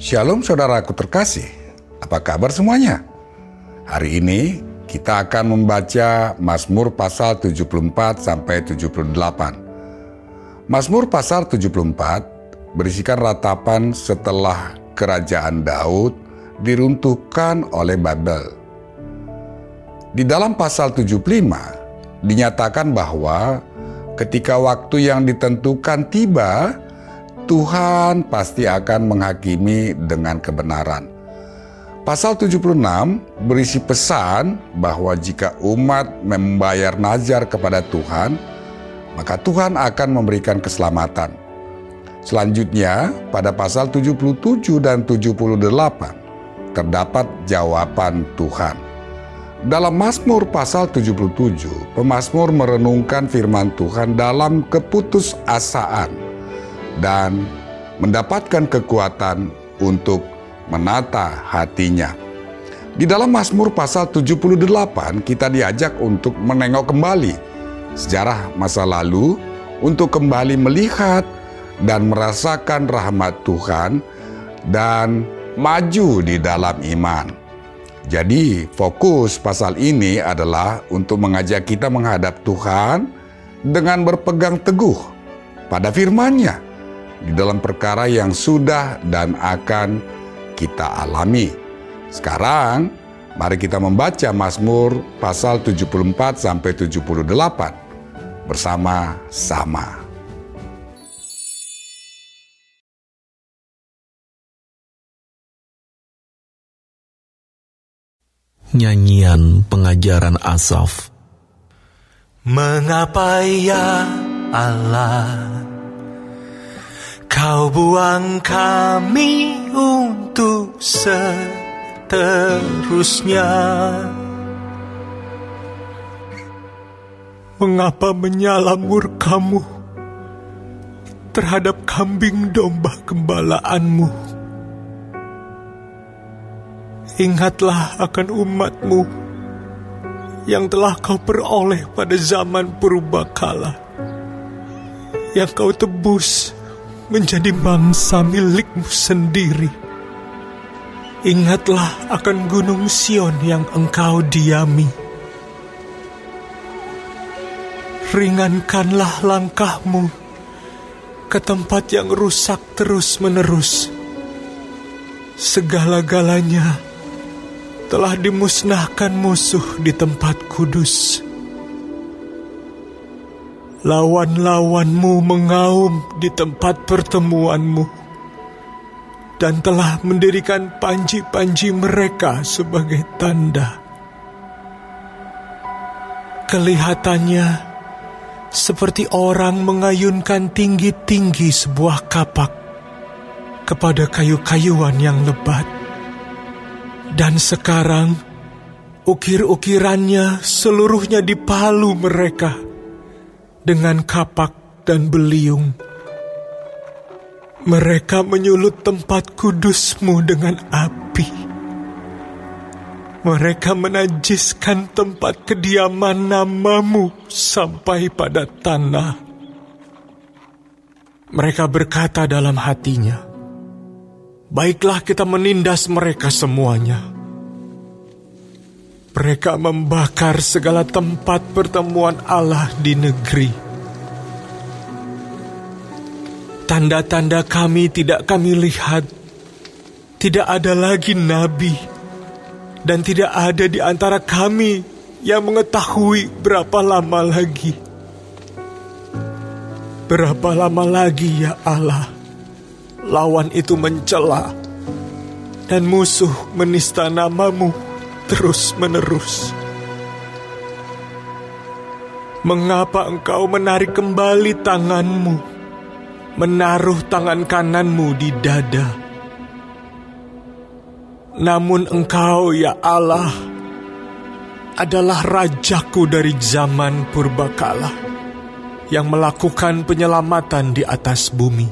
Shalom saudaraku terkasih, apa kabar semuanya? Hari ini kita akan membaca Mazmur pasal 74 sampai 78. Mazmur pasal 74 berisikan ratapan setelah kerajaan Daud diruntuhkan oleh Babel. Di dalam pasal 75 dinyatakan bahwa ketika waktu yang ditentukan tiba, Tuhan pasti akan menghakimi dengan kebenaran. Pasal 76 berisi pesan bahwa jika umat membayar nazar kepada Tuhan, maka Tuhan akan memberikan keselamatan. Selanjutnya, pada pasal 77 dan 78 terdapat jawaban Tuhan. Dalam Mazmur pasal 77, pemazmur merenungkan firman Tuhan dalam keputusasaan dan mendapatkan kekuatan untuk menata hatinya. Di dalam Mazmur pasal 78, kita diajak untuk menengok kembali sejarah masa lalu, untuk kembali melihat dan merasakan rahmat Tuhan dan maju di dalam iman. Jadi fokus pasal ini adalah untuk mengajak kita menghadap Tuhan dengan berpegang teguh pada firman-Nya di dalam perkara yang sudah dan akan kita alami. Sekarang, mari kita membaca Mazmur pasal 74 sampai 78 bersama-sama. Nyanyian pengajaran Asaf. Mengapa ya Allah, Kau buang kami untuk seterusnya? Mengapa menyala murka-Mu terhadap kambing domba gembalaanmu? Ingatlah akan umat-Mu yang telah Kau peroleh pada zaman purbakala, yang Kau tebus menjadi bangsa milik-Mu sendiri. Ingatlah akan gunung Sion yang Engkau diami. Ringankanlah langkah-Mu ke tempat yang rusak terus-menerus. Segala-galanya telah dimusnahkan musuh di tempat kudus. Lawan-lawan-Mu mengaum di tempat pertemuan-Mu dan telah mendirikan panji-panji mereka sebagai tanda. Kelihatannya seperti orang mengayunkan tinggi-tinggi sebuah kapak kepada kayu-kayuan yang lebat. Dan sekarang ukir-ukirannya seluruhnya dipalu mereka dengan kapak dan beliung. Mereka menyulut tempat kudus-Mu dengan api. Mereka menajiskan tempat kediaman nama-Mu sampai pada tanah. Mereka berkata dalam hatinya, baiklah kita menindas mereka semuanya. Mereka membakar segala tempat pertemuan Allah di negeri. Tanda-tanda kami tidak kami lihat. Tidak ada lagi nabi, dan tidak ada di antara kami yang mengetahui berapa lama lagi. Berapa lama lagi ya Allah, lawan itu mencela dan musuh menista nama-Mu terus-menerus. Mengapa Engkau menarik kembali tangan-Mu, menaruh tangan kanan-Mu di dada? Namun Engkau ya Allah adalah Rajaku dari zaman purbakala, yang melakukan penyelamatan di atas bumi.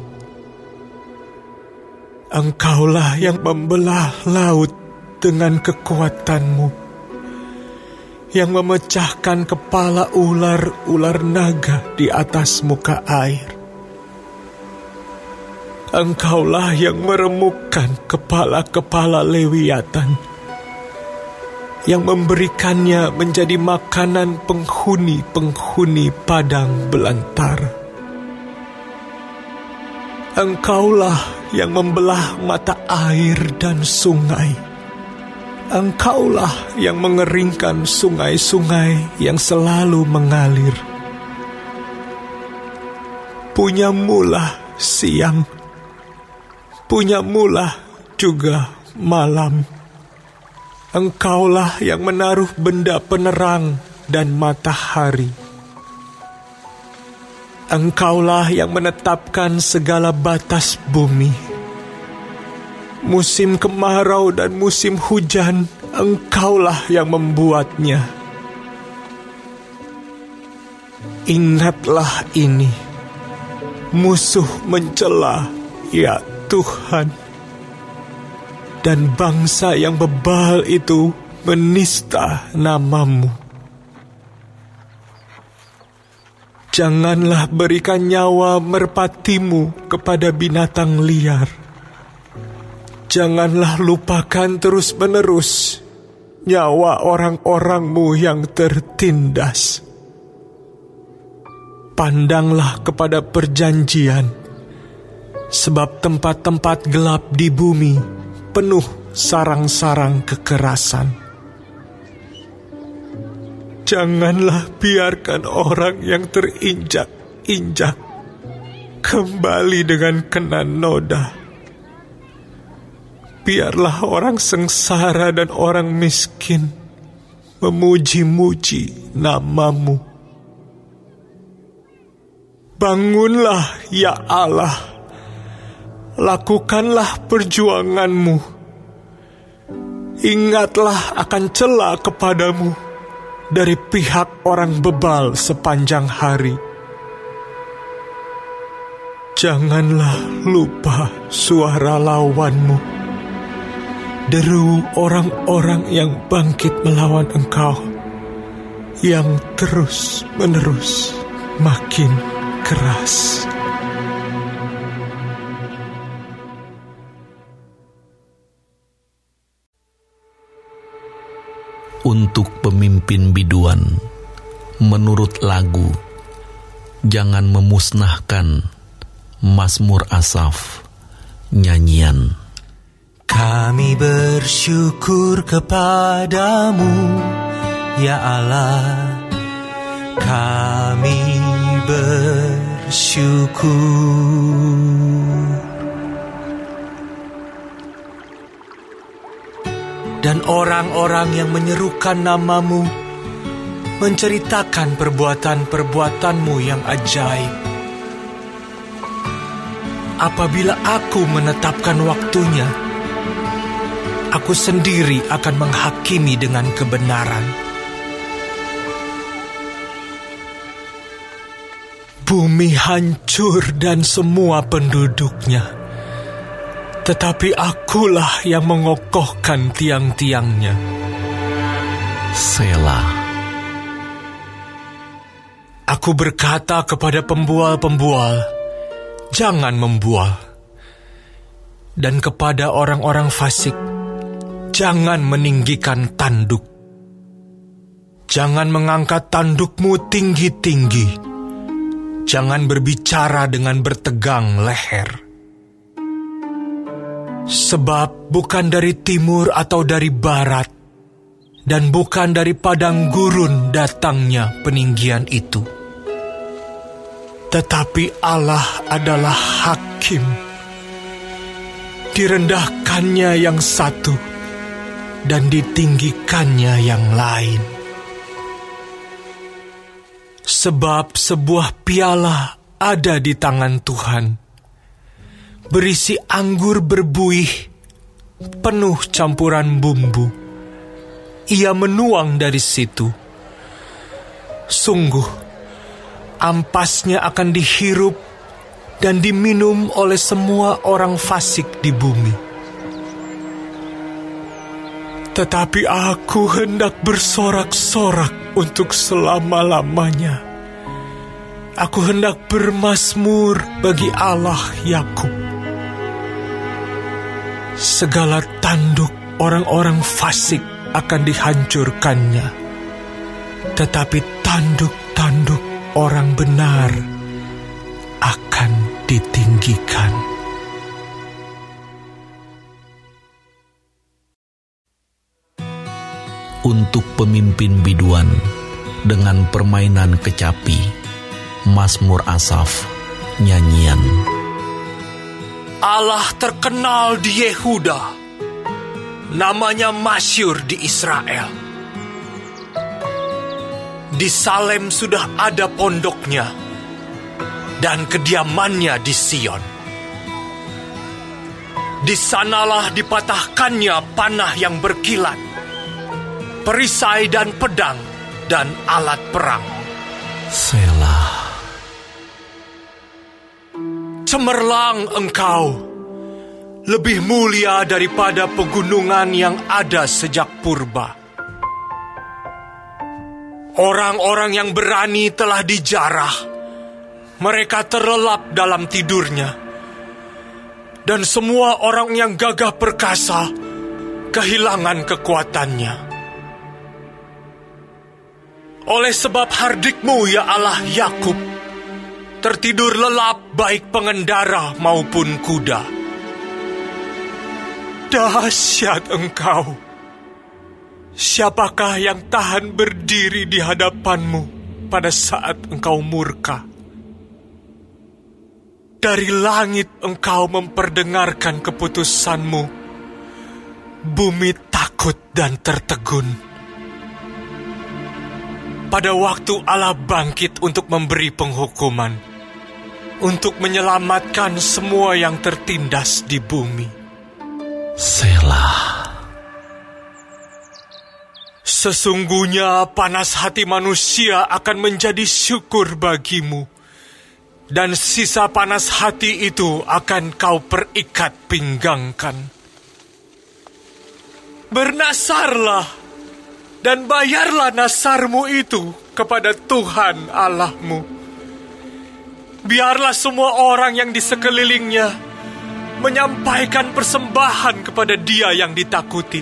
Engkaulah yang membelah laut dengan kekuatan-Mu, yang memecahkan kepala ular-ular naga di atas muka air. Engkaulah yang meremukkan kepala-kepala Lewiatan, yang memberikannya menjadi makanan penghuni-penghuni padang belantara. Engkaulah yang membelah mata air dan sungai. Engkaulah yang mengeringkan sungai-sungai yang selalu mengalir. Punyamulah siang, punyamulah juga malam. Engkaulah yang menaruh benda penerang dan matahari. Engkaulah yang menetapkan segala batas bumi. Musim kemarau dan musim hujan, Engkaulah yang membuatnya. Ingatlah ini, musuh mencela, ya Tuhan, dan bangsa yang bebal itu menista nama-Mu. Janganlah berikan nyawa merpati-Mu kepada binatang liar. Janganlah lupakan terus-menerus nyawa orang-orang-Mu yang tertindas. Pandanglah kepada perjanjian, sebab tempat-tempat gelap di bumi penuh sarang-sarang kekerasan. Janganlah biarkan orang yang terinjak-injak kembali dengan kena noda. Biarlah orang sengsara dan orang miskin memuji-muji nama-Mu. Bangunlah, ya Allah, lakukanlah perjuangan-Mu. Ingatlah akan cela kepadamu dari pihak orang bebal sepanjang hari. Janganlah lupa suara lawan-Mu, deru orang-orang yang bangkit melawan Engkau, yang terus-menerus makin keras. Untuk pemimpin biduan, menurut lagu, jangan memusnahkan Mazmur Asaf, nyanyian. Kami bersyukur kepadamu, ya Allah. Kami bersyukur. Dan orang-orang yang menyerukan nama-Mu menceritakan perbuatan-perbuatan-Mu yang ajaib. Apabila aku menetapkan waktunya, aku sendiri akan menghakimi dengan kebenaran. Bumi hancur dan semua penduduknya, tetapi akulah yang mengokohkan tiang-tiangnya. Selah. Aku berkata kepada pembual-pembual, jangan membual. Dan kepada orang-orang fasik, jangan meninggikan tanduk. Jangan mengangkat tandukmu tinggi-tinggi. Jangan berbicara dengan bertegang leher. Sebab bukan dari timur atau dari barat, dan bukan dari padang gurun datangnya peninggian itu. Tetapi Allah adalah hakim. Direndahkannya yang satu, dan ditinggikannya yang lain. Sebab sebuah piala ada di tangan Tuhan, berisi anggur berbuih, penuh campuran bumbu. Ia menuang dari situ. Sungguh, ampasnya akan dihirup dan diminum oleh semua orang fasik di bumi. Tetapi aku hendak bersorak-sorak untuk selama-lamanya. Aku hendak bermazmur bagi Allah Yakub. segala tanduk orang-orang fasik akan dihancurkannya, tetapi tanduk-tanduk orang benar akan ditinggikan. Untuk pemimpin biduan dengan permainan kecapi, Mazmur Asaf, nyanyian. Allah terkenal di Yehuda, namanya masyhur di Israel. Di Salem sudah ada pondoknya, dan kediamannya di Sion. Di sanalah dipatahkannya panah yang berkilat, perisai dan pedang, dan alat perang. Selah. Cemerlang engkau, lebih mulia daripada pegunungan yang ada sejak purba. Orang-orang yang berani telah dijarah, mereka terlelap dalam tidurnya. Dan semua orang yang gagah perkasa kehilangan kekuatannya. Oleh sebab hardikmu, ya Allah Yakub, tertidur lelap baik pengendara maupun kuda. Dahsyat engkau. Siapakah yang tahan berdiri di hadapanmu pada saat engkau murka? Dari langit engkau memperdengarkan keputusanmu. Bumi takut dan tertegun. Pada waktu Allah bangkit untuk memberi penghukuman, untuk menyelamatkan semua yang tertindas di bumi. Selah. Sesungguhnya panas hati manusia akan menjadi syukur bagimu, dan sisa panas hati itu akan kau perikat pinggangkan. Bernasarlah dan bayarlah nasarmu itu kepada Tuhan Allahmu. Biarlah semua orang yang di sekelilingnya menyampaikan persembahan kepada Dia yang ditakuti.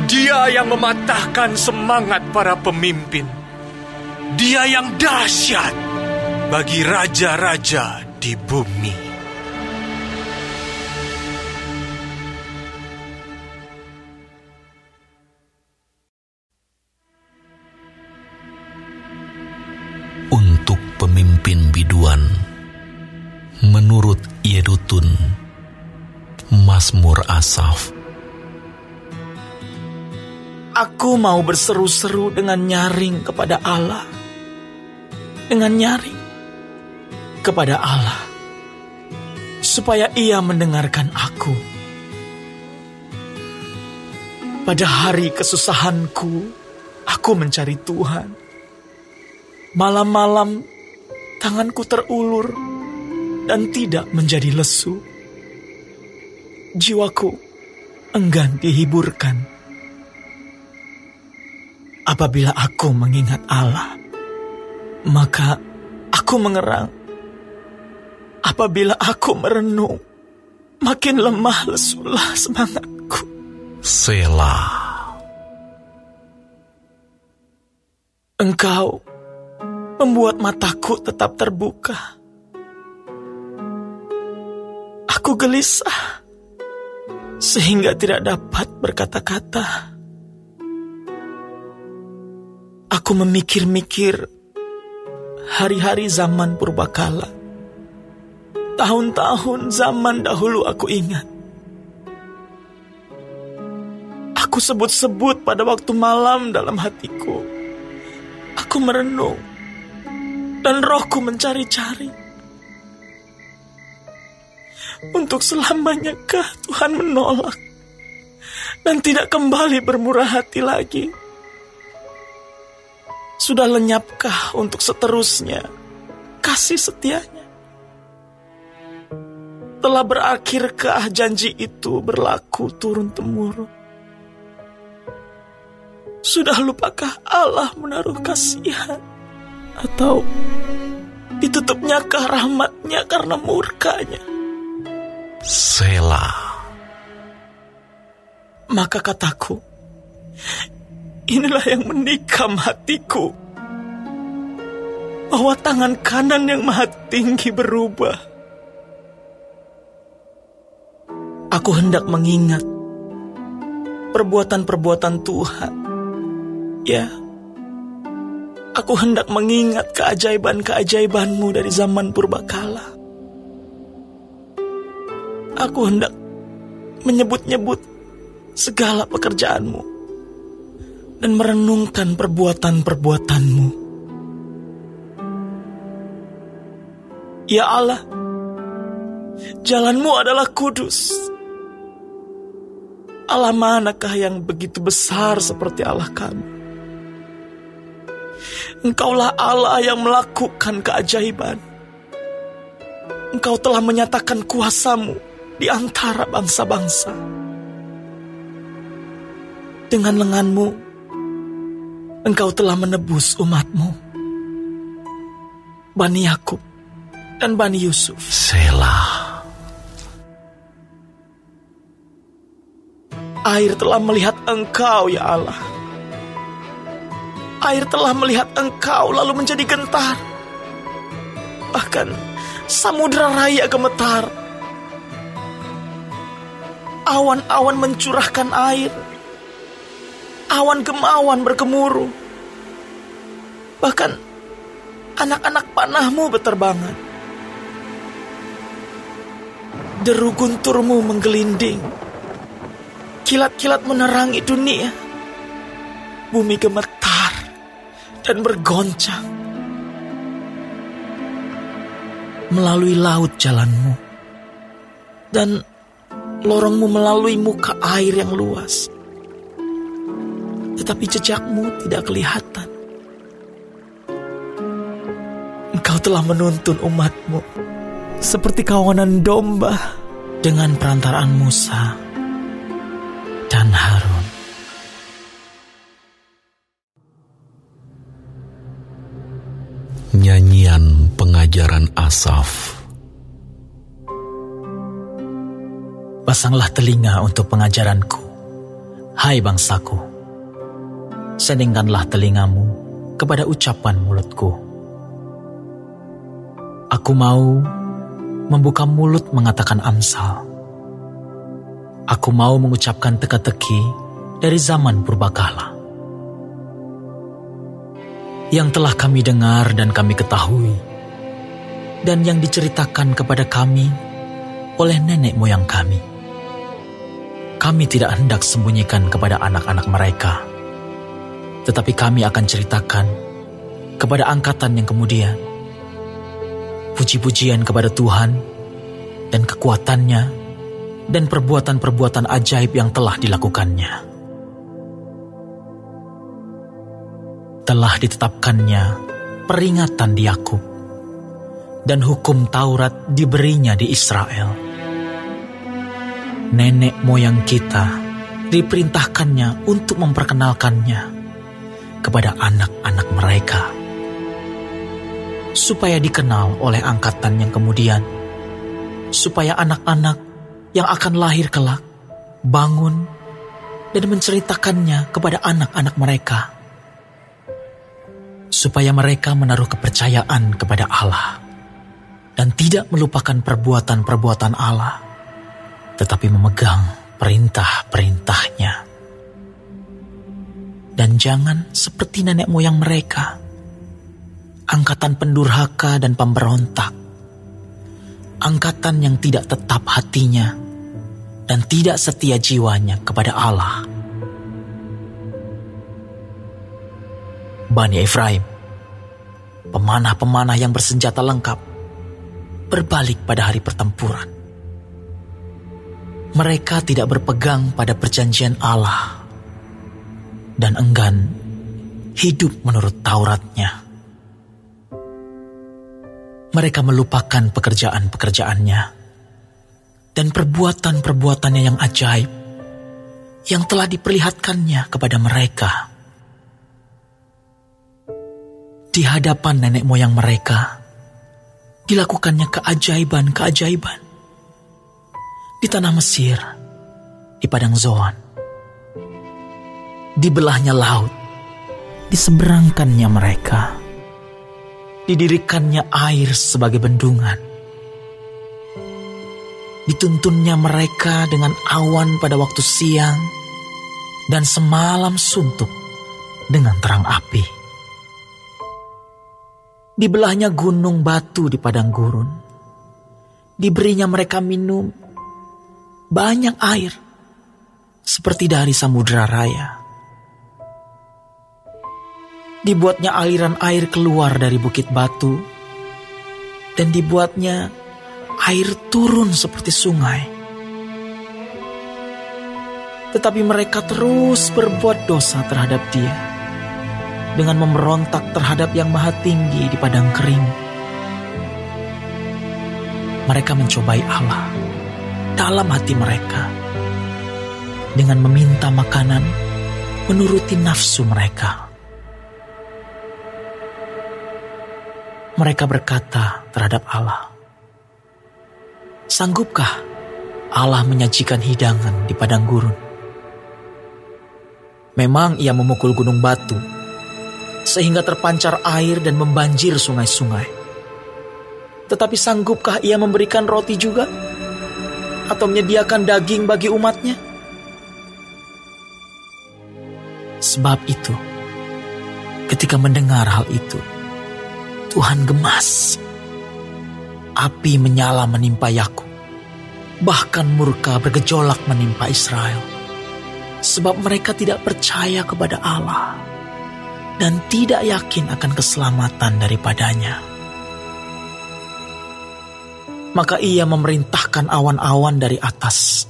Dia yang mematahkan semangat para pemimpin. Dia yang dahsyat bagi raja-raja di bumi. Untuk pemimpin biduan, menurut Yedutun, Mazmur Asaf. Aku mau berseru-seru dengan nyaring kepada Allah. Dengan nyaring kepada Allah, supaya Ia mendengarkan aku. Pada hari kesusahanku, aku mencari Tuhan. Malam-malam tanganku terulur dan tidak menjadi lesu. Jiwaku enggan dihiburkan. Apabila aku mengingat Allah, maka aku mengerang. Apabila aku merenung, makin lemah lesulah semangatku. Selah. Engkau membuat mataku tetap terbuka. Aku gelisah, sehingga tidak dapat berkata-kata. Aku memikir-mikir hari-hari zaman purbakala. Tahun-tahun zaman dahulu aku ingat. Aku sebut-sebut pada waktu malam dalam hatiku. Aku merenung, dan rohku mencari-cari. Untuk selamanyakah Tuhan menolak dan tidak kembali bermurah hati lagi? Sudah lenyapkah untuk seterusnya kasih setianya? Telah berakhirkah janji itu berlaku turun-temurun? Sudah lupakah Allah menaruh kasihan? Atau ditutupnyakah rahmatnya karena murkanya? Selah. Maka kataku, inilah yang menikam hatiku, bahwa tangan kanan yang maha tinggi berubah. Aku hendak mengingat perbuatan-perbuatan Tuhan. Ya, aku hendak mengingat keajaiban-keajaiban-Mu dari zaman purbakala. Aku hendak menyebut-nyebut segala pekerjaan-Mu dan merenungkan perbuatan-perbuatan-Mu. Ya Allah, jalan-Mu adalah kudus. Allah manakah yang begitu besar seperti Allah kami? Engkaulah Allah yang melakukan keajaiban. Engkau telah menyatakan kuasa-Mu di antara bangsa-bangsa. Dengan lengan-Mu, Engkau telah menebus umat-Mu, Bani Yakub dan Bani Yusuf. Selah. Air telah melihat Engkau, ya Allah. Air telah melihat Engkau lalu menjadi gentar. Bahkan samudera raya gemetar. Awan-awan mencurahkan air. Awan gemawan bergemuruh. Bahkan anak-anak panah-Mu berterbangan. Deru guntur-Mu menggelinding. Kilat-kilat menerangi dunia. Bumi gemetar dan bergoncang. Melalui laut jalan-Mu, dan lorong-Mu melalui muka air yang luas. Tetapi jejak-Mu tidak kelihatan. Engkau telah menuntun umat-Mu seperti kawanan domba dengan perantaraan Musa dan Harun. Nyanyian pengajaran Asaf. Pasanglah telinga untuk pengajaranku, hai bangsaku. Sendingkanlah telingamu kepada ucapan mulutku. Aku mau membuka mulut mengatakan amsal. Aku mau mengucapkan teka-teki dari zaman purbakala. Yang telah kami dengar dan kami ketahui, dan yang diceritakan kepada kami oleh nenek moyang kami. Kami tidak hendak sembunyikan kepada anak-anak mereka, tetapi kami akan ceritakan kepada angkatan yang kemudian. Puji-pujian kepada Tuhan dan kekuatannya dan perbuatan-perbuatan ajaib yang telah dilakukannya. Telah ditetapkannya peringatan di Yakub, dan hukum Taurat diberinya di Israel. Nenek moyang kita diperintahkannya untuk memperkenalkannya kepada anak-anak mereka, supaya dikenal oleh angkatan yang kemudian, supaya anak-anak yang akan lahir kelak bangun dan menceritakannya kepada anak-anak mereka, supaya mereka menaruh kepercayaan kepada Allah dan tidak melupakan perbuatan-perbuatan Allah, tetapi memegang perintah-perintahnya. Dan jangan seperti nenek moyang mereka, angkatan pendurhaka dan pemberontak, angkatan yang tidak tetap hatinya dan tidak setia jiwanya kepada Allah. Bani Efraim, pemanah-pemanah yang bersenjata lengkap, berbalik pada hari pertempuran. Mereka tidak berpegang pada perjanjian Allah dan enggan hidup menurut Tauratnya. Mereka melupakan pekerjaan-pekerjaannya dan perbuatan-perbuatannya yang ajaib yang telah diperlihatkannya kepada mereka. Di hadapan nenek moyang mereka, dilakukannya keajaiban-keajaiban. Di tanah Mesir, di padang Zoan, Dibelahnya laut, diseberangkannya mereka, didirikannya air sebagai bendungan, dituntunnya mereka dengan awan pada waktu siang, dan semalam suntuk dengan terang api. Dibelahnya gunung batu di padang gurun, diberinya mereka minum banyak air, seperti dari samudera raya. Dibuatnya aliran air keluar dari bukit batu, dan dibuatnya air turun seperti sungai. Tetapi mereka terus berbuat dosa terhadap Dia, dengan memberontak terhadap Yang Maha Tinggi di padang kering. Mereka mencobai Allah dalam hati mereka, dengan meminta makanan menuruti nafsu mereka. Mereka berkata terhadap Allah, "Sanggupkah Allah menyajikan hidangan di padang gurun?" Memang Ia memukul gunung batu, sehingga terpancar air dan membanjir sungai-sungai. Tetapi sanggupkah Ia memberikan roti juga? Atau menyediakan daging bagi umatnya? Sebab itu, ketika mendengar hal itu, Tuhan gemas. Api menyala menimpa Yakub, bahkan murka bergejolak menimpa Israel. Sebab mereka tidak percaya kepada Allah dan tidak yakin akan keselamatan daripadanya. Maka Ia memerintahkan awan-awan dari atas,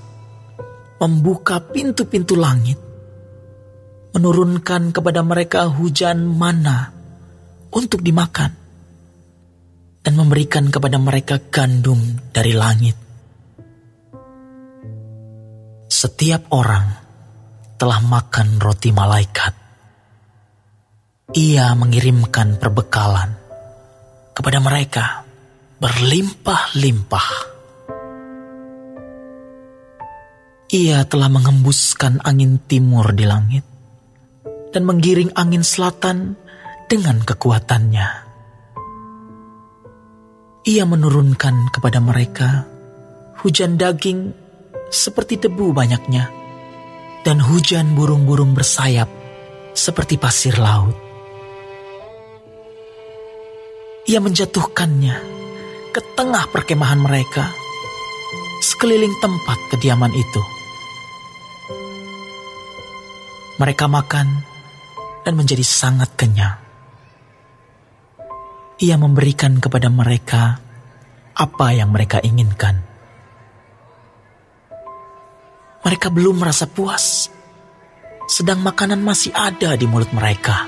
membuka pintu-pintu langit, menurunkan kepada mereka hujan mana untuk dimakan, dan memberikan kepada mereka gandum dari langit. Setiap orang telah makan roti malaikat. Ia mengirimkan perbekalan kepada mereka berlimpah-limpah. Ia telah mengembuskan angin timur di langit dan menggiring angin selatan dengan kekuatannya. Ia menurunkan kepada mereka hujan daging seperti debu banyaknya, dan hujan burung-burung bersayap seperti pasir laut. Ia menjatuhkannya ke tengah perkemahan mereka, sekeliling tempat kediaman itu. Mereka makan dan menjadi sangat kenyang. Ia memberikan kepada mereka apa yang mereka inginkan. Mereka belum merasa puas, sedang makanan masih ada di mulut mereka.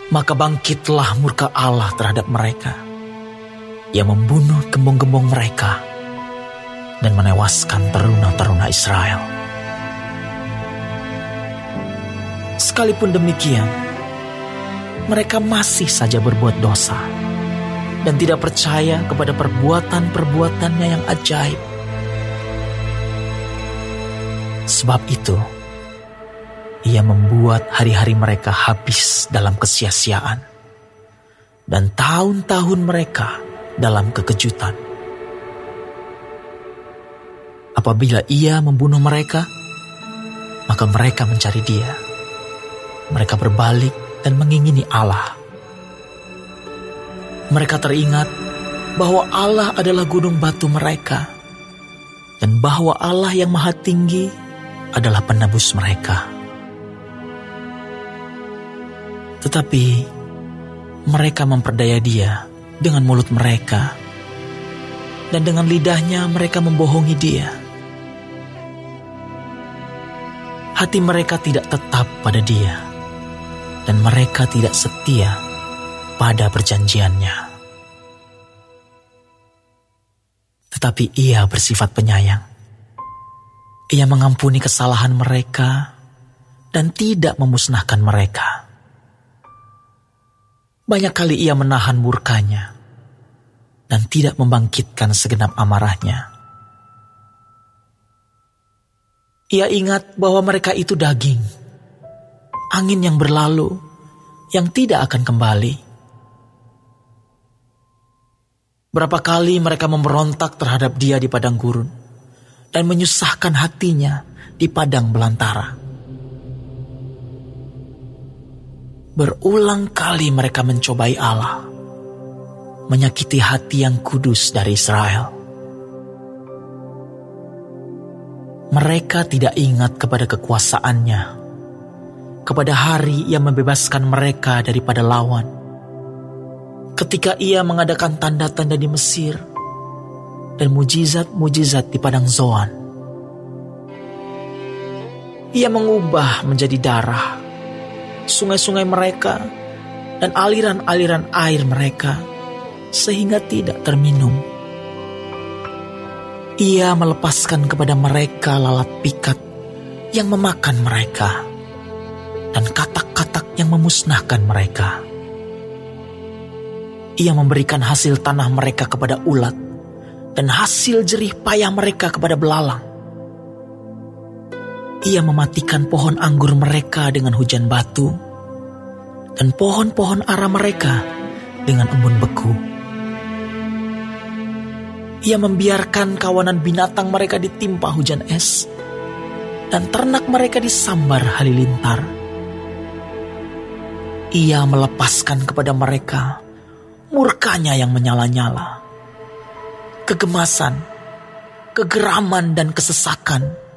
Maka bangkitlah murka Allah terhadap mereka. Ia membunuh gembong-gembong mereka dan menewaskan teruna-teruna Israel. Sekalipun demikian, mereka masih saja berbuat dosa dan tidak percaya kepada perbuatan-perbuatannya yang ajaib. Sebab itu, Ia membuat hari-hari mereka habis dalam kesia-siaan dan tahun-tahun mereka dalam kekejutan. Apabila Ia membunuh mereka, maka mereka mencari Dia. Mereka berbalik dan mengingini Allah. Mereka teringat bahwa Allah adalah gunung batu mereka, dan bahwa Allah yang Maha Tinggi adalah penebus mereka. Tetapi mereka memperdaya Dia dengan mulut mereka, dan dengan lidahnya mereka membohongi Dia. Hati mereka tidak tetap pada Dia, dan mereka tidak setia pada perjanjiannya. Tetapi Ia bersifat penyayang. Ia mengampuni kesalahan mereka dan tidak memusnahkan mereka. Banyak kali Ia menahan murkanya dan tidak membangkitkan segenap amarahnya. Ia ingat bahwa mereka itu daging, angin yang berlalu, yang tidak akan kembali. Berapa kali mereka memberontak terhadap dia di padang gurun dan menyusahkan hatinya di padang belantara. Berulang kali mereka mencobai Allah, menyakiti hati yang kudus dari Israel. Mereka tidak ingat kepada kekuasaannya, kepada hari yang membebaskan mereka daripada lawan. Ketika ia mengadakan tanda-tanda di Mesir dan mujizat-mujizat di padang Zoan. Ia mengubah menjadi darah sungai-sungai mereka dan aliran-aliran air mereka sehingga tidak terminum. Ia melepaskan kepada mereka lalat pikat yang memakan mereka dan katak-katak yang memusnahkan mereka. Ia memberikan hasil tanah mereka kepada ulat dan hasil jerih payah mereka kepada belalang. Ia mematikan pohon anggur mereka dengan hujan batu dan pohon-pohon ara mereka dengan embun beku. Ia membiarkan kawanan binatang mereka ditimpa hujan es dan ternak mereka disambar halilintar. Ia melepaskan kepada mereka murkanya yang menyala-nyala, kegemasan, kegeraman dan kesesakan.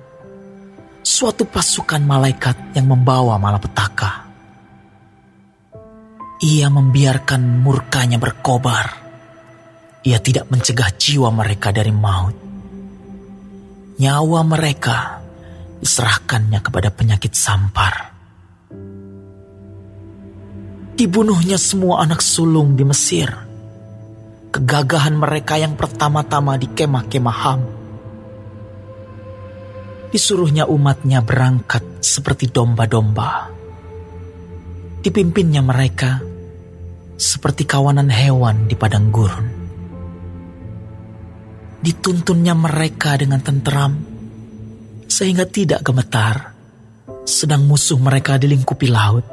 Suatu pasukan malaikat yang membawa malapetaka. Ia membiarkan murkanya berkobar. Ia tidak mencegah jiwa mereka dari maut. Nyawa mereka diserahkannya kepada penyakit sampar. Dibunuhnya semua anak sulung di Mesir. Kegagahan mereka yang pertama-tama di kemah-kemah Ham. Disuruhnya umatnya berangkat seperti domba-domba. Dipimpinnya mereka seperti kawanan hewan di padang gurun. Dituntunnya mereka dengan tenteram sehingga tidak gemetar sedang musuh mereka dilingkupi laut.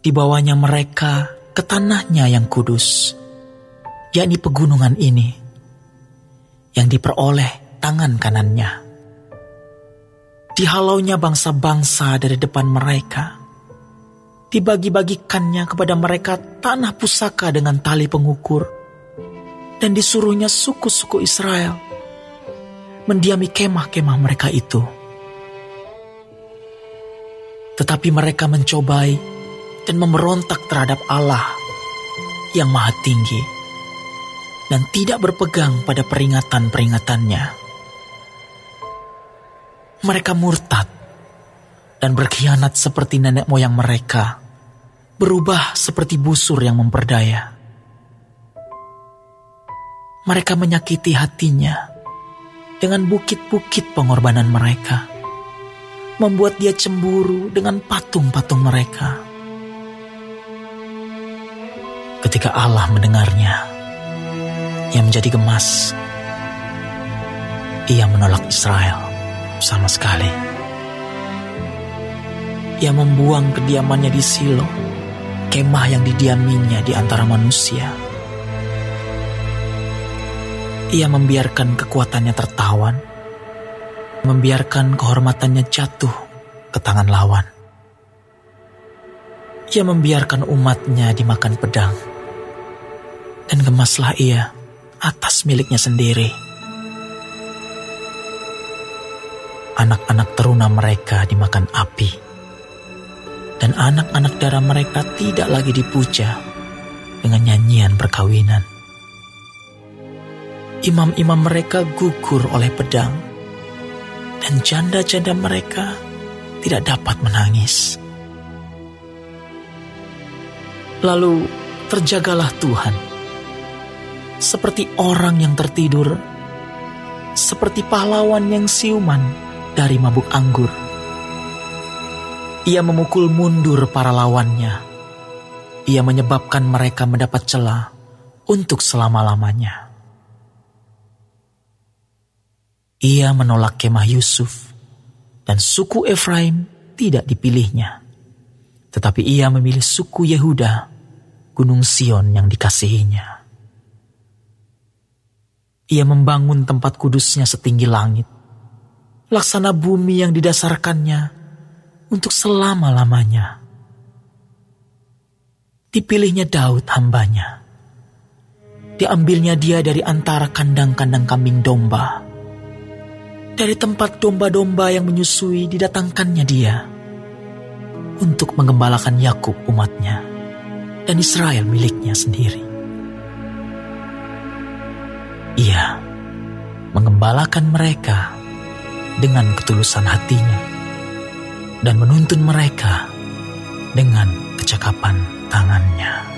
Dibawanya mereka ke tanahnya yang kudus, yakni pegunungan ini, yang diperoleh tangan kanannya. Dihalaunya bangsa-bangsa dari depan mereka. Dibagi-bagikannya kepada mereka tanah pusaka dengan tali pengukur. Dan disuruhnya suku-suku Israel mendiami kemah-kemah mereka itu. Tetapi mereka mencobai dan memberontak terhadap Allah yang Maha Tinggi dan tidak berpegang pada peringatan-peringatannya. Mereka murtad dan berkhianat seperti nenek moyang mereka, berubah seperti busur yang memperdaya. Mereka menyakiti hatinya dengan bukit-bukit pengorbanan mereka, membuat dia cemburu dengan patung-patung mereka. Ketika Allah mendengarnya, ia menjadi gemas. Ia menolak Israel sama sekali. Ia membuang kediamannya di Silo, kemah yang didiaminya di antara manusia. Ia membiarkan kekuatannya tertawan, membiarkan kehormatannya jatuh ke tangan lawan. Ia membiarkan umatnya dimakan pedang, dan gemaslah ia atas miliknya sendiri. Anak-anak teruna mereka dimakan api, dan anak-anak darah mereka tidak lagi dipuja dengan nyanyian perkawinan. Imam-imam mereka gugur oleh pedang, dan janda-janda mereka tidak dapat menangis. Lalu terjagalah Tuhan, seperti orang yang tertidur, seperti pahlawan yang siuman dari mabuk anggur. Ia memukul mundur para lawannya. Ia menyebabkan mereka mendapat celah untuk selama-lamanya. Ia menolak kemah Yusuf, dan suku Efraim tidak dipilihnya. Tetapi ia memilih suku Yehuda, Gunung Sion yang dikasihinya. Ia membangun tempat kudusnya setinggi langit, laksana bumi yang didasarkannya untuk selama-lamanya. Dipilihnya Daud hambanya. Diambilnya dia dari antara kandang-kandang kambing domba. Dari tempat domba-domba yang menyusui didatangkannya dia untuk mengembalakan Yakub umatnya dan Israel miliknya sendiri. Ia mengembalakan mereka dengan ketulusan hatinya dan menuntun mereka dengan kecakapan tangannya.